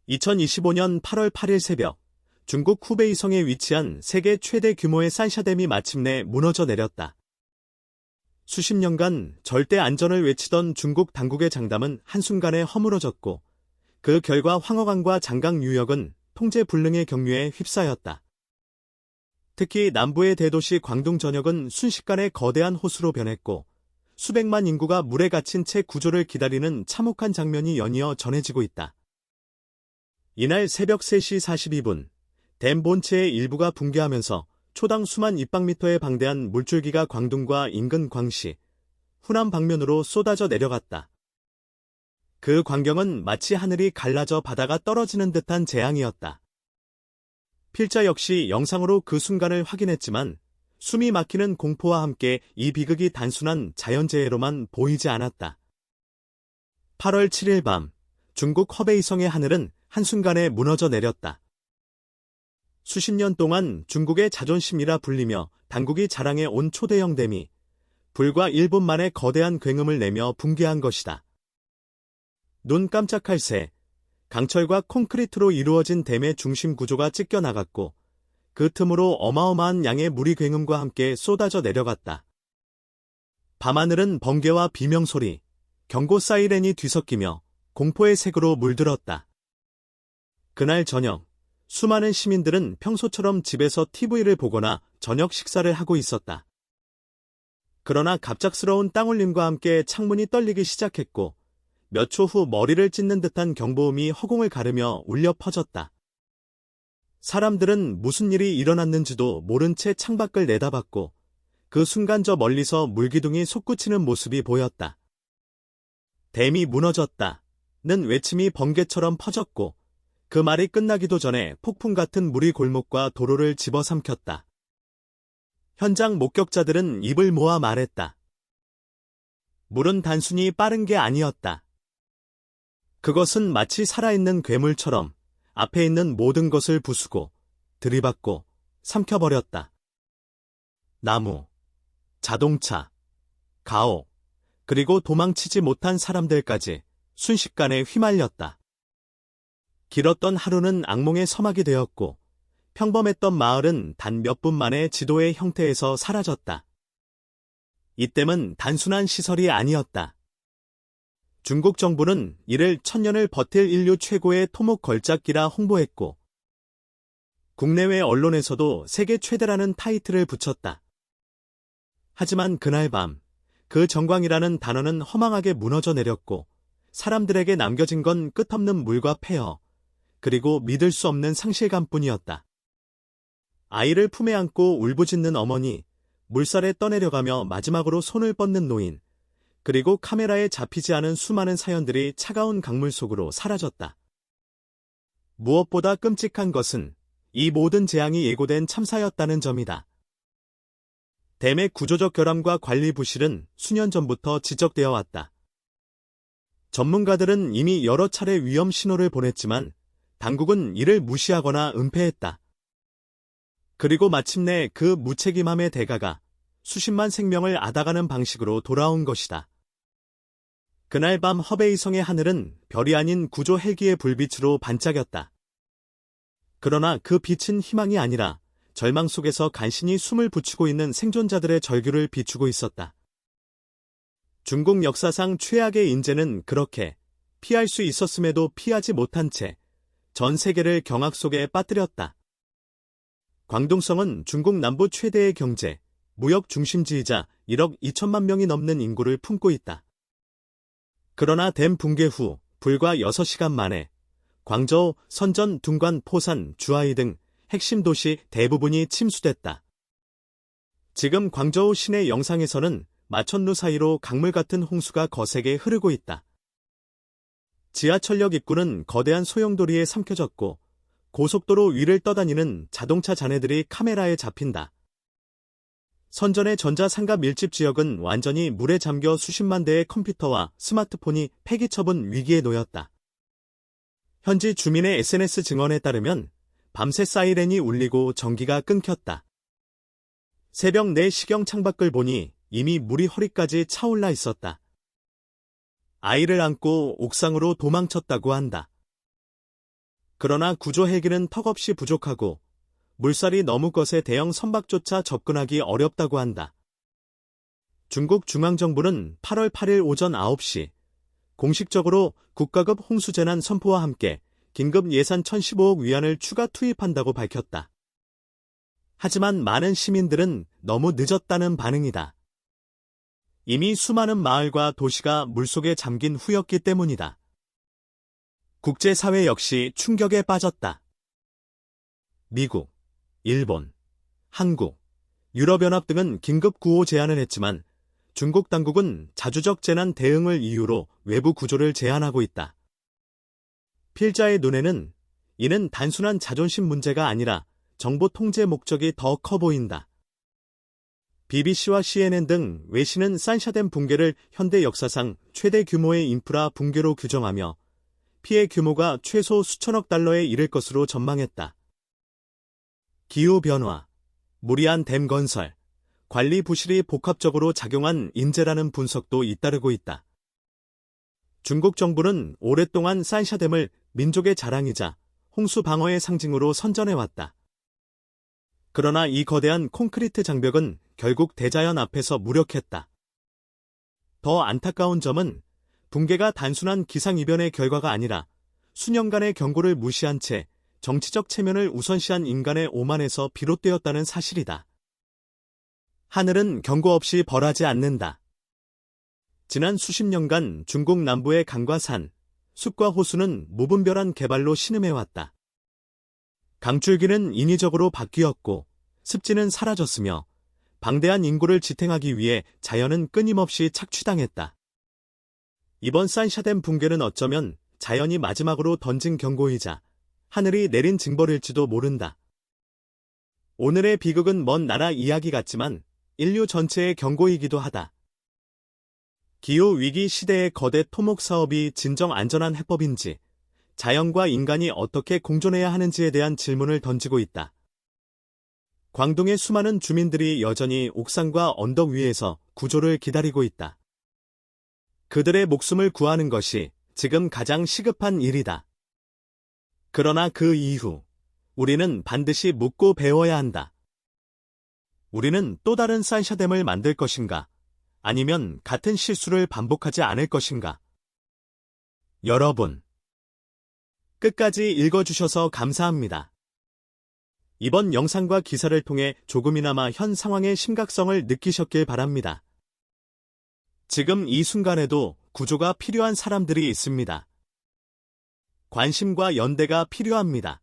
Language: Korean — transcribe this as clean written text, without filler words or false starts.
2025년 8월 8일 새벽, 중국 후베이성에 위치한 세계 최대 규모의 산샤댐이 마침내 무너져 내렸다. 수십 년간 절대 안전을 외치던 중국 당국의 장담은 한순간에 허물어졌고, 그 결과 황허강과 장강 유역은 통제 불능의 경류에 휩싸였다. 특히 남부의 대도시 광둥 전역은 순식간에 거대한 호수로 변했고, 수백만 인구가 물에 갇힌 채 구조를 기다리는 참혹한 장면이 연이어 전해지고 있다. 이날 새벽 3시 42분, 댐 본체의 일부가 붕괴하면서 초당 수만 입방미터의 방대한 물줄기가 광둥과 인근 광시, 후남 방면으로 쏟아져 내려갔다. 그 광경은 마치 하늘이 갈라져 바다가 떨어지는 듯한 재앙이었다. 필자 역시 영상으로 그 순간을 확인했지만 숨이 막히는 공포와 함께 이 비극이 단순한 자연재해로만 보이지 않았다. 8월 7일 밤, 중국 허베이성의 하늘은 한순간에 무너져 내렸다. 수십 년 동안 중국의 자존심이라 불리며 당국이 자랑해 온 초대형 댐이 불과 1분 만에 거대한 굉음을 내며 붕괴한 것이다. 눈 깜짝할 새, 강철과 콘크리트로 이루어진 댐의 중심 구조가 찢겨나갔고, 그 틈으로 어마어마한 양의 물이 굉음과 함께 쏟아져 내려갔다. 밤하늘은 번개와 비명소리, 경고 사이렌이 뒤섞이며 공포의 색으로 물들었다. 그날 저녁, 수많은 시민들은 평소처럼 집에서 TV를 보거나 저녁 식사를 하고 있었다. 그러나 갑작스러운 땅울림과 함께 창문이 떨리기 시작했고, 몇 초 후 머리를 찢는 듯한 경보음이 허공을 가르며 울려 퍼졌다. 사람들은 무슨 일이 일어났는지도 모른 채 창밖을 내다봤고, 그 순간 저 멀리서 물기둥이 솟구치는 모습이 보였다. 댐이 무너졌다는 외침이 번개처럼 퍼졌고, 그 말이 끝나기도 전에 폭풍 같은 물이 골목과 도로를 집어삼켰다. 현장 목격자들은 입을 모아 말했다. 물은 단순히 빠른 게 아니었다. 그것은 마치 살아있는 괴물처럼 앞에 있는 모든 것을 부수고, 들이받고, 삼켜버렸다. 나무, 자동차, 가옥, 그리고 도망치지 못한 사람들까지 순식간에 휘말렸다. 길었던 하루는 악몽의 서막이 되었고, 평범했던 마을은 단 몇 분 만에 지도의 형태에서 사라졌다. 이 댐은 단순한 시설이 아니었다. 중국 정부는 이를 천년을 버틸 인류 최고의 토목 걸작기라 홍보했고, 국내외 언론에서도 세계 최대라는 타이틀을 붙였다. 하지만 그날 밤, 그 정광이라는 단어는 허망하게 무너져 내렸고, 사람들에게 남겨진 건 끝없는 물과 폐허, 그리고 믿을 수 없는 상실감뿐이었다. 아이를 품에 안고 울부짖는 어머니, 물살에 떠내려가며 마지막으로 손을 뻗는 노인, 그리고 카메라에 잡히지 않은 수많은 사연들이 차가운 강물 속으로 사라졌다. 무엇보다 끔찍한 것은 이 모든 재앙이 예고된 참사였다는 점이다. 댐의 구조적 결함과 관리 부실은 수년 전부터 지적되어 왔다. 전문가들은 이미 여러 차례 위험 신호를 보냈지만 당국은 이를 무시하거나 은폐했다. 그리고 마침내 그 무책임함의 대가가 수십만 생명을 앗아가는 방식으로 돌아온 것이다. 그날 밤 허베이성의 하늘은 별이 아닌 구조 헬기의 불빛으로 반짝였다. 그러나 그 빛은 희망이 아니라 절망 속에서 간신히 숨을 붙이고 있는 생존자들의 절규를 비추고 있었다. 중국 역사상 최악의 인재는 그렇게 피할 수 있었음에도 피하지 못한 채 전 세계를 경악 속에 빠뜨렸다. 광둥성은 중국 남부 최대의 경제, 무역 중심지이자 1억 2천만 명이 넘는 인구를 품고 있다. 그러나 댐 붕괴 후 불과 6시간 만에 광저우, 선전, 둥관, 포산, 주하이 등 핵심 도시 대부분이 침수됐다. 지금 광저우 시내 영상에서는 마천루 사이로 강물 같은 홍수가 거세게 흐르고 있다. 지하철역 입구는 거대한 소용돌이에 삼켜졌고, 고속도로 위를 떠다니는 자동차 잔해들이 카메라에 잡힌다. 선전의 전자상가 밀집 지역은 완전히 물에 잠겨 수십만 대의 컴퓨터와 스마트폰이 폐기처분 위기에 놓였다. 현지 주민의 SNS 증언에 따르면 밤새 사이렌이 울리고 전기가 끊겼다. 새벽 4시경 창밖을 보니 이미 물이 허리까지 차올라 있었다. 아이를 안고 옥상으로 도망쳤다고 한다. 그러나 구조 헬기는 턱없이 부족하고 물살이 너무 거세 대형 선박조차 접근하기 어렵다고 한다. 중국 중앙정부는 8월 8일 오전 9시 공식적으로 국가급 홍수재난 선포와 함께 긴급 예산 1,015억 위안을 추가 투입한다고 밝혔다. 하지만 많은 시민들은 너무 늦었다는 반응이다. 이미 수많은 마을과 도시가 물속에 잠긴 후였기 때문이다. 국제사회 역시 충격에 빠졌다. 미국, 일본, 한국, 유럽연합 등은 긴급 구호 제안을 했지만 중국 당국은 자주적 재난 대응을 이유로 외부 구조를 제한하고 있다. 필자의 눈에는 이는 단순한 자존심 문제가 아니라 정보 통제 목적이 더 커 보인다. BBC와 CNN 등 외신은 산샤댐 붕괴를 현대 역사상 최대 규모의 인프라 붕괴로 규정하며 피해 규모가 최소 수천억 달러에 이를 것으로 전망했다. 기후변화, 무리한 댐 건설, 관리 부실이 복합적으로 작용한 인재라는 분석도 잇따르고 있다. 중국 정부는 오랫동안 산샤댐을 민족의 자랑이자 홍수 방어의 상징으로 선전해왔다. 그러나 이 거대한 콘크리트 장벽은 결국 대자연 앞에서 무력했다. 더 안타까운 점은 붕괴가 단순한 기상이변의 결과가 아니라 수년간의 경고를 무시한 채 정치적 체면을 우선시한 인간의 오만에서 비롯되었다는 사실이다. 하늘은 경고 없이 벌하지 않는다. 지난 수십 년간 중국 남부의 강과 산, 숲과 호수는 무분별한 개발로 신음해왔다. 강줄기는 인위적으로 바뀌었고 습지는 사라졌으며 방대한 인구를 지탱하기 위해 자연은 끊임없이 착취당했다. 이번 산샤댐 붕괴는 어쩌면 자연이 마지막으로 던진 경고이자 하늘이 내린 징벌일지도 모른다. 오늘의 비극은 먼 나라 이야기 같지만 인류 전체의 경고이기도 하다. 기후위기 시대의 거대 토목 사업이 진정 안전한 해법인지, 자연과 인간이 어떻게 공존해야 하는지에 대한 질문을 던지고 있다. 광둥의 수많은 주민들이 여전히 옥상과 언덕 위에서 구조를 기다리고 있다. 그들의 목숨을 구하는 것이 지금 가장 시급한 일이다. 그러나 그 이후, 우리는 반드시 묻고 배워야 한다. 우리는 또 다른 산샤댐을 만들 것인가? 아니면 같은 실수를 반복하지 않을 것인가? 여러분, 끝까지 읽어주셔서 감사합니다. 이번 영상과 기사를 통해 조금이나마 현 상황의 심각성을 느끼셨길 바랍니다. 지금 이 순간에도 구조가 필요한 사람들이 있습니다. 관심과 연대가 필요합니다.